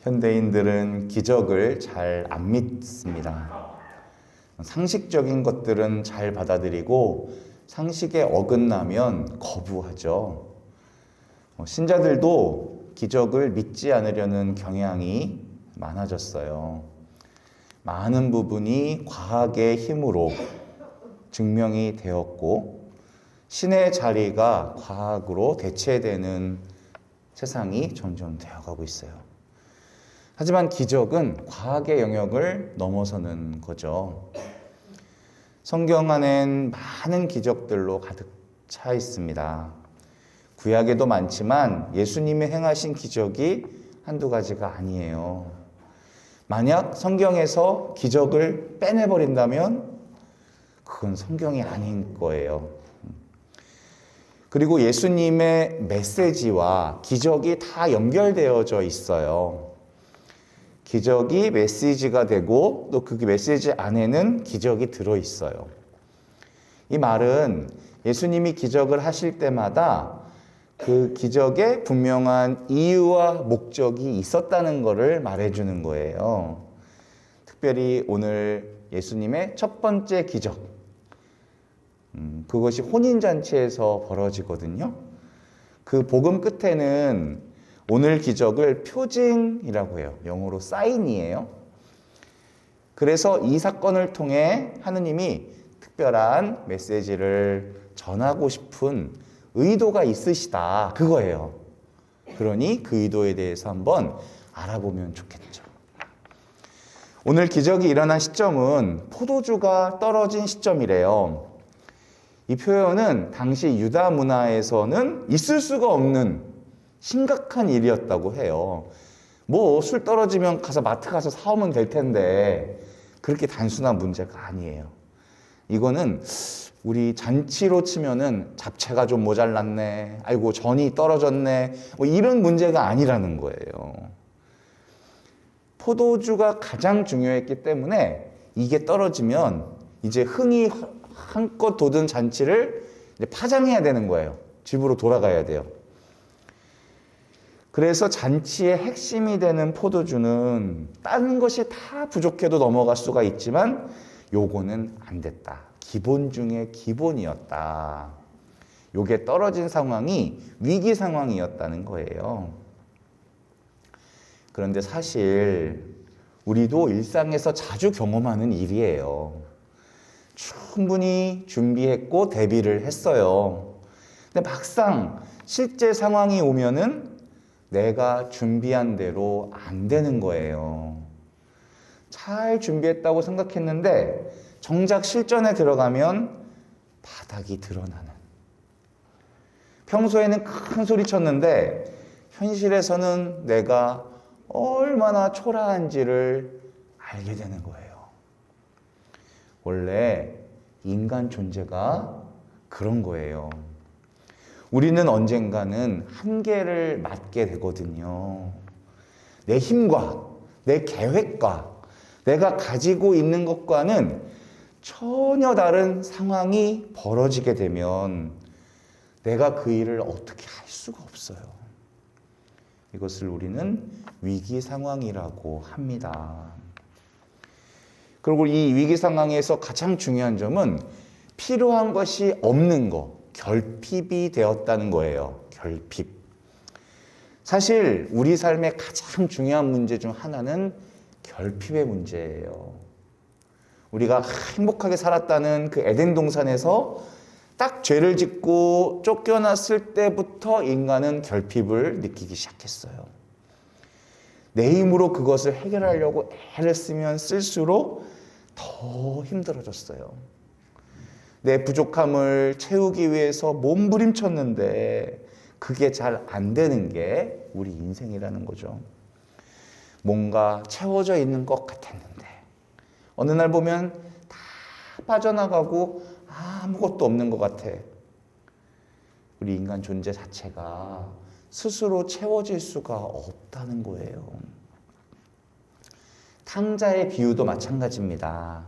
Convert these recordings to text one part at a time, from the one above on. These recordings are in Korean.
현대인들은 기적을 잘 안 믿습니다. 상식적인 것들은 잘 받아들이고 상식에 어긋나면 거부하죠. 신자들도 기적을 믿지 않으려는 경향이 많아졌어요. 많은 부분이 과학의 힘으로 증명이 되었고 신의 자리가 과학으로 대체되는 세상이 점점 되어가고 있어요. 하지만 기적은 과학의 영역을 넘어서는 거죠. 성경 안엔 많은 기적들로 가득 차 있습니다. 구약에도 많지만 예수님이 행하신 기적이 한두 가지가 아니에요. 만약 성경에서 기적을 빼내버린다면 그건 성경이 아닌 거예요. 그리고 예수님의 메시지와 기적이 다 연결되어져 있어요. 기적이 메시지가 되고 또 그 메시지 안에는 기적이 들어있어요. 이 말은 예수님이 기적을 하실 때마다 그 기적에 분명한 이유와 목적이 있었다는 것을 말해주는 거예요. 특별히 오늘 예수님의 첫 번째 기적, 그것이 혼인잔치에서 벌어지거든요. 그 복음 끝에는 오늘 기적을 표징이라고 해요. 영어로 사인이에요. 그래서 이 사건을 통해 하느님이 특별한 메시지를 전하고 싶은 의도가 있으시다. 그거예요. 그러니 그 의도에 대해서 한번 알아보면 좋겠죠. 오늘 기적이 일어난 시점은 포도주가 떨어진 시점이래요. 이 표현은 당시 유다 문화에서는 있을 수가 없는 심각한 일이었다고 해요. 뭐 술 떨어지면 가서 마트 가서 사오면 될 텐데 그렇게 단순한 문제가 아니에요. 이거는 우리 잔치로 치면은 잡채가 좀 모자랐네, 아이고 전이 떨어졌네, 뭐 이런 문제가 아니라는 거예요. 포도주가 가장 중요했기 때문에 이게 떨어지면 이제 흥이 한껏 돋은 잔치를 이제 파장해야 되는 거예요. 집으로 돌아가야 돼요. 그래서 잔치의 핵심이 되는 포도주는 다른 것이 다 부족해도 넘어갈 수가 있지만 요거는 안 됐다. 기본 중에 기본이었다. 요게 떨어진 상황이 위기 상황이었다는 거예요. 그런데 사실 우리도 일상에서 자주 경험하는 일이에요. 충분히 준비했고 대비를 했어요. 근데 막상 실제 상황이 오면은 내가 준비한 대로 안 되는 거예요. 잘 준비했다고 생각했는데 정작 실전에 들어가면 바닥이 드러나는. 평소에는 큰 소리 쳤는데 현실에서는 내가 얼마나 초라한지를 알게 되는 거예요. 원래 인간 존재가 그런 거예요. 우리는 언젠가는 한계를 맞게 되거든요. 내 힘과 내 계획과 내가 가지고 있는 것과는 전혀 다른 상황이 벌어지게 되면 내가 그 일을 어떻게 할 수가 없어요. 이것을 우리는 위기 상황이라고 합니다. 그리고 이 위기 상황에서 가장 중요한 점은 필요한 것이 없는 것, 결핍이 되었다는 거예요. 결핍. 사실 우리 삶의 가장 중요한 문제 중 하나는 결핍의 문제예요. 우리가 행복하게 살았다는 그 에덴 동산에서 딱 죄를 짓고 쫓겨났을 때부터 인간은 결핍을 느끼기 시작했어요. 내 힘으로 그것을 해결하려고 애를 쓰면 쓸수록 더 힘들어졌어요. 내 부족함을 채우기 위해서 몸부림쳤는데 그게 잘 안 되는 게 우리 인생이라는 거죠. 뭔가 채워져 있는 것 같았는데 어느 날 보면 다 빠져나가고 아무것도 없는 것 같아. 우리 인간 존재 자체가 스스로 채워질 수가 없다는 거예요. 탕자의 비유도 마찬가지입니다.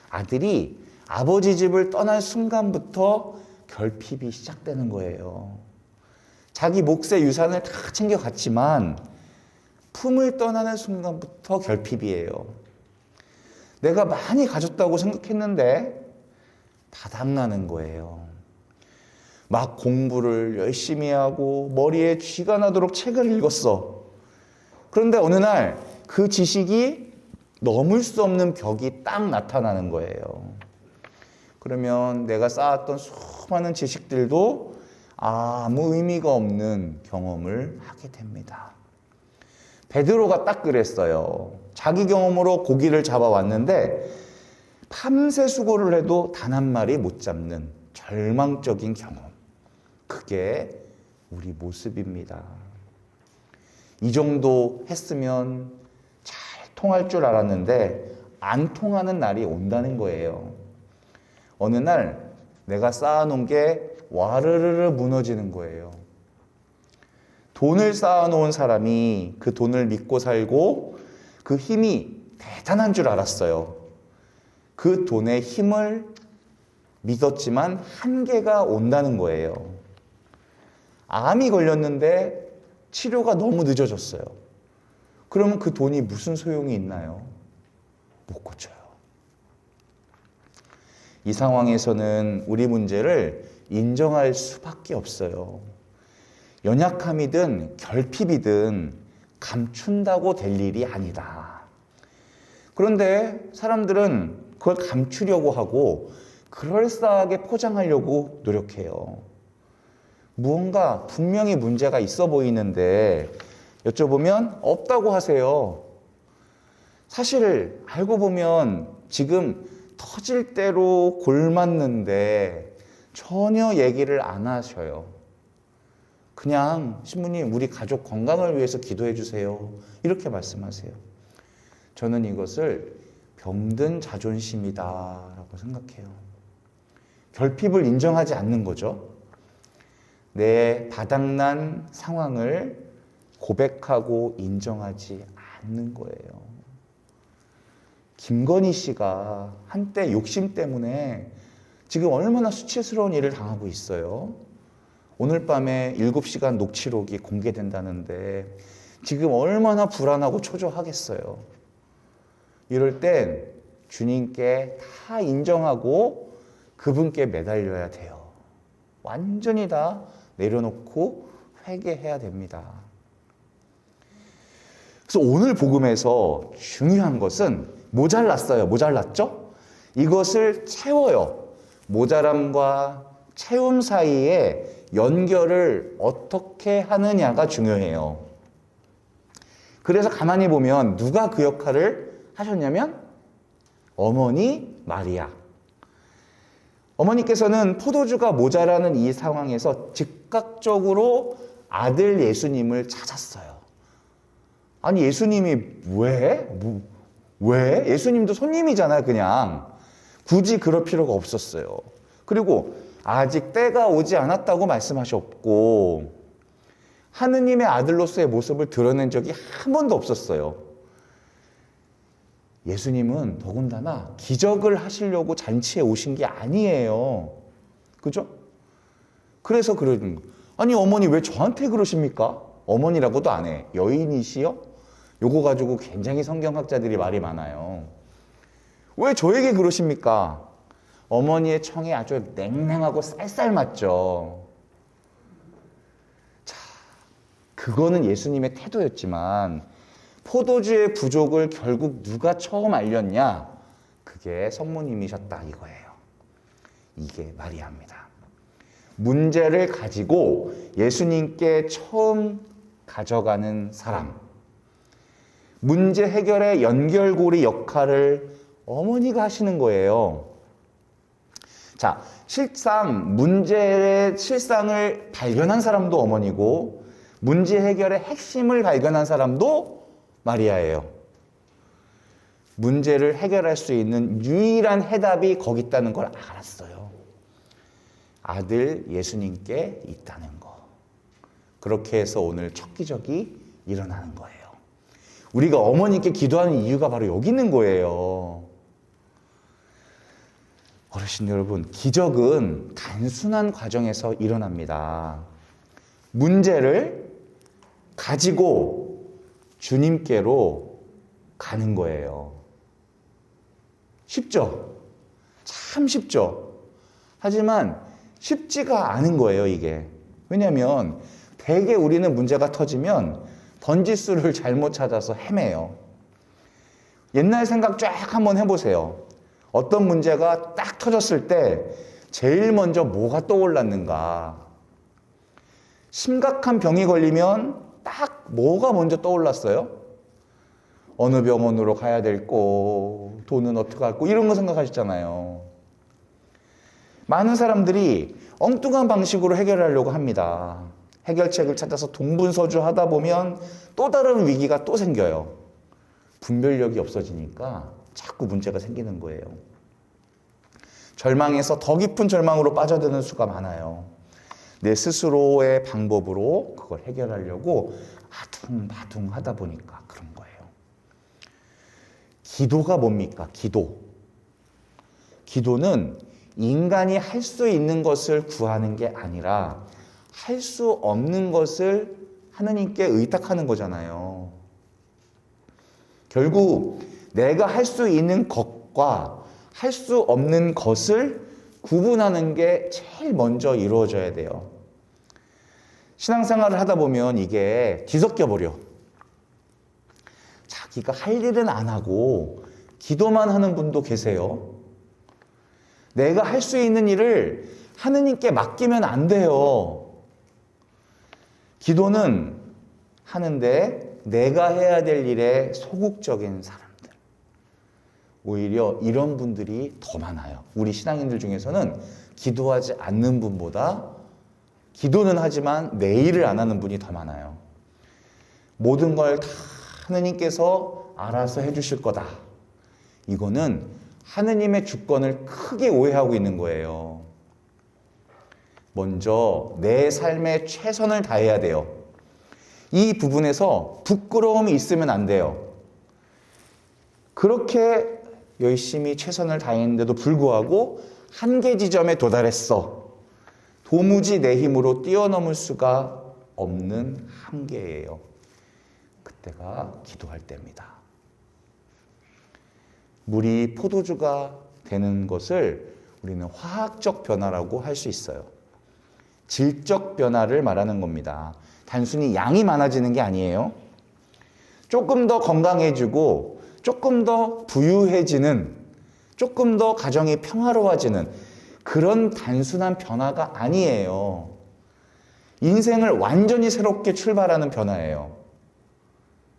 아들이 아버지 집을 떠날 순간부터 결핍이 시작되는 거예요. 자기 몫의 유산을 다 챙겨갔지만 품을 떠나는 순간부터 결핍이에요. 내가 많이 가졌다고 생각했는데 바닥나는 거예요. 막 공부를 열심히 하고 머리에 쥐가 나도록 책을 읽었어. 그런데 어느 날 그 지식이 넘을 수 없는 벽이 딱 나타나는 거예요. 그러면 내가 쌓았던 수많은 지식들도 아무 의미가 없는 경험을 하게 됩니다. 베드로가 딱 그랬어요. 자기 경험으로 고기를 잡아왔는데 밤새 수고를 해도 단 한 마리 못 잡는 절망적인 경험. 그게 우리 모습입니다. 이 정도 했으면 잘 통할 줄 알았는데 안 통하는 날이 온다는 거예요. 어느 날 내가 쌓아놓은 게 와르르르 무너지는 거예요. 돈을 쌓아놓은 사람이 그 돈을 믿고 살고 그 힘이 대단한 줄 알았어요. 그 돈의 힘을 믿었지만 한계가 온다는 거예요. 암이 걸렸는데 치료가 너무 늦어졌어요. 그러면 그 돈이 무슨 소용이 있나요? 못 고쳐요. 이 상황에서는 우리 문제를 인정할 수밖에 없어요. 연약함이든 결핍이든 감춘다고 될 일이 아니다. 그런데 사람들은 그걸 감추려고 하고 그럴싸하게 포장하려고 노력해요. 무언가 분명히 문제가 있어 보이는데 여쭤보면 없다고 하세요. 사실 알고 보면 지금 터질 대로 골맞는데 전혀 얘기를 안 하셔요. 그냥 신부님 우리 가족 건강을 위해서 기도해 주세요. 이렇게 말씀하세요. 저는 이것을 병든 자존심이다라고 생각해요. 결핍을 인정하지 않는 거죠. 내 바닥난 상황을 고백하고 인정하지 않는 거예요. 김건희 씨가 한때 욕심 때문에 지금 얼마나 수치스러운 일을 당하고 있어요. 오늘 밤에 7시간 녹취록이 공개된다는데 지금 얼마나 불안하고 초조하겠어요. 이럴 땐 주님께 다 인정하고 그분께 매달려야 돼요. 완전히 다 내려놓고 회개해야 됩니다. 그래서 오늘 복음에서 중요한 것은 모자랐어요. 모자랐죠? 이것을 채워요. 모자람과 채움 사이에 연결을 어떻게 하느냐가 중요해요. 그래서 가만히 보면 누가 그 역할을 하셨냐면 어머니 마리아. 어머니께서는 포도주가 모자라는 이 상황에서 즉각적으로 아들 예수님을 찾았어요. 아니 예수님이 왜? 예수님도 손님이잖아요. 그냥 굳이 그럴 필요가 없었어요. 그리고 아직 때가 오지 않았다고 말씀하셨고 하느님의 아들로서의 모습을 드러낸 적이 한 번도 없었어요. 예수님은 더군다나 기적을 하시려고 잔치에 오신 게 아니에요. 그죠? 그래서 그러는 거. 아니 어머니 왜 저한테 그러십니까? 어머니라고도 안 해. 여인이시여? 요거 가지고 굉장히 성경학자들이 말이 많아요. 왜 저에게 그러십니까? 어머니의 청이 아주 냉랭하고 쌀쌀 맞죠. 자, 그거는 예수님의 태도였지만 포도주의 부족을 결국 누가 처음 알렸냐? 그게 성모님이셨다 이거예요. 이게 마리아입니다. 문제를 가지고 예수님께 처음 가져가는 사람. 문제 해결의 연결고리 역할을 어머니가 하시는 거예요. 자, 문제의 실상을 발견한 사람도 어머니고 문제 해결의 핵심을 발견한 사람도 마리아예요. 문제를 해결할 수 있는 유일한 해답이 거기 있다는 걸 알았어요. 아들 예수님께 있다는 거. 그렇게 해서 오늘 첫 기적이 일어나는 거예요. 우리가 어머니께 기도하는 이유가 바로 여기 있는 거예요. 어르신 여러분, 기적은 단순한 과정에서 일어납니다. 문제를 가지고 주님께로 가는 거예요. 쉽죠? 참 쉽죠? 하지만 쉽지가 않은 거예요, 이게. 왜냐하면 대개 우리는 문제가 터지면 번지수를 잘못 찾아서 헤매요. 옛날 생각 쫙 한번 해보세요. 어떤 문제가 딱 터졌을 때 제일 먼저 뭐가 떠올랐는가? 심각한 병이 걸리면 딱 뭐가 먼저 떠올랐어요? 어느 병원으로 가야 될 거, 돈은 어떻게 할 거, 이런 거 생각하시잖아요. 많은 사람들이 엉뚱한 방식으로 해결하려고 합니다. 해결책을 찾아서 동분서주 하다 보면 또 다른 위기가 또 생겨요. 분별력이 없어지니까 자꾸 문제가 생기는 거예요. 절망에서 더 깊은 절망으로 빠져드는 수가 많아요. 내 스스로의 방법으로 그걸 해결하려고 아둥바둥 하다 보니까 그런 거예요. 기도가 뭡니까? 기도는 인간이 할 수 있는 것을 구하는 게 아니라 할 수 없는 것을 하느님께 의탁하는 거잖아요. 결국 내가 할 수 있는 것과 할 수 없는 것을 구분하는 게 제일 먼저 이루어져야 돼요. 신앙생활을 하다 보면 이게 뒤섞여 버려. 자기가 할 일은 안 하고 기도만 하는 분도 계세요. 내가 할 수 있는 일을 하느님께 맡기면 안 돼요. 기도는 하는데 내가 해야 될 일에 소극적인 사람들. 오히려 이런 분들이 더 많아요. 우리 신앙인들 중에서는 기도하지 않는 분보다 기도는 하지만 내 일을 안 하는 분이 더 많아요. 모든 걸 다 하느님께서 알아서 해주실 거다. 이거는 하느님의 주권을 크게 오해하고 있는 거예요. 먼저 내 삶에 최선을 다해야 돼요. 이 부분에서 부끄러움이 있으면 안 돼요. 그렇게 열심히 최선을 다했는데도 불구하고 한계 지점에 도달했어. 도무지 내 힘으로 뛰어넘을 수가 없는 한계예요. 그때가 기도할 때입니다. 물이 포도주가 되는 것을 우리는 화학적 변화라고 할 수 있어요. 질적 변화를 말하는 겁니다. 단순히 양이 많아지는 게 아니에요. 조금 더 건강해지고 조금 더 부유해지는, 조금 더 가정이 평화로워지는 그런 단순한 변화가 아니에요. 인생을 완전히 새롭게 출발하는 변화예요.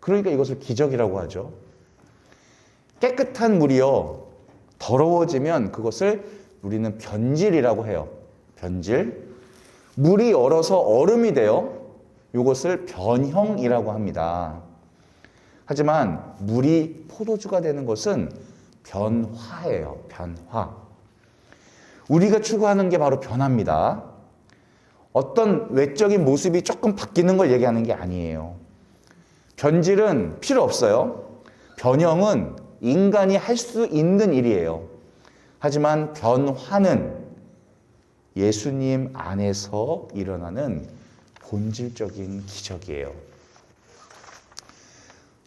그러니까 이것을 기적이라고 하죠. 깨끗한 물이요, 더러워지면 그것을 우리는 변질이라고 해요. 변질. 물이 얼어서 얼음이 돼요. 이것을 변형이라고 합니다. 하지만 물이 포도주가 되는 것은 변화예요. 변화. 우리가 추구하는 게 바로 변화입니다. 어떤 외적인 모습이 조금 바뀌는 걸 얘기하는 게 아니에요. 변질은 필요 없어요. 변형은 인간이 할 수 있는 일이에요. 하지만 변화는 예수님 안에서 일어나는 본질적인 기적이에요.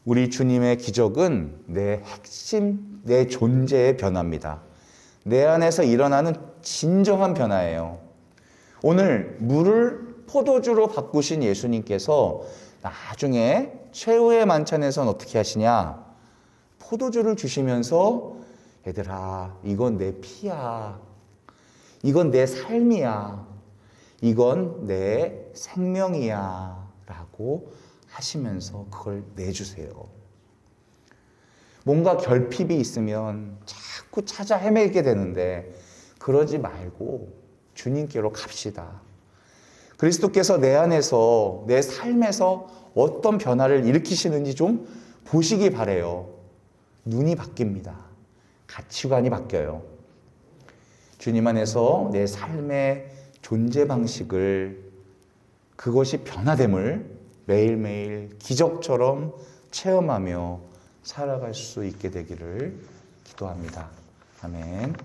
우리 주님의 기적은 내 핵심, 내 존재의 변화입니다. 내 안에서 일어나는 진정한 변화예요. 오늘 물을 포도주로 바꾸신 예수님께서 나중에 최후의 만찬에서는 어떻게 하시냐? 포도주를 주시면서 얘들아, 이건 내 피야. 이건 내 삶이야. 이건 내 생명이야. 라고 하시면서 그걸 내주세요. 뭔가 결핍이 있으면 자꾸 찾아 헤매게 되는데 그러지 말고 주님께로 갑시다. 그리스도께서 내 안에서, 내 삶에서 어떤 변화를 일으키시는지 좀 보시기 바래요. 눈이 바뀝니다. 가치관이 바뀌어요. 주님 안에서 내 삶의 존재 방식을, 그것이 변화됨을 매일매일 기적처럼 체험하며 살아갈 수 있게 되기를 기도합니다. 아멘.